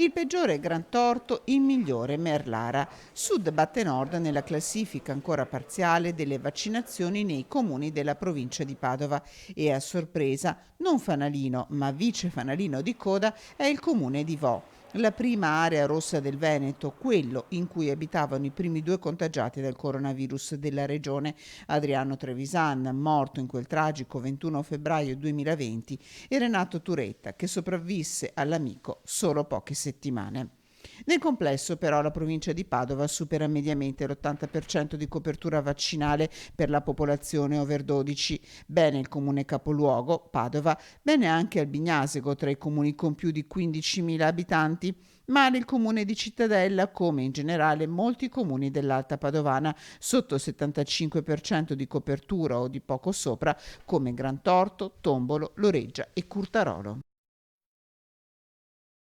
Il peggiore è Grantorto, il migliore Merlara. Sud batte Nord nella classifica ancora parziale delle vaccinazioni nei comuni della provincia di Padova e a sorpresa non fanalino ma vice fanalino di coda è il comune di Vo. La prima area rossa del Veneto, quello in cui abitavano i primi due contagiati del coronavirus della regione, Adriano Trevisan, morto in quel tragico 21 febbraio 2020, e Renato Turetta, che sopravvisse all'amico solo poche settimane. Nel complesso, però, la provincia di Padova supera mediamente l'80% di copertura vaccinale per la popolazione over 12. Bene il comune capoluogo, Padova, bene anche Albignasego, tra i comuni con più di 15.000 abitanti. Male il comune di Cittadella, come in generale molti comuni dell'Alta Padovana, sotto il 75% di copertura o di poco sopra, come Grantorto, Tombolo, Loreggia e Curtarolo.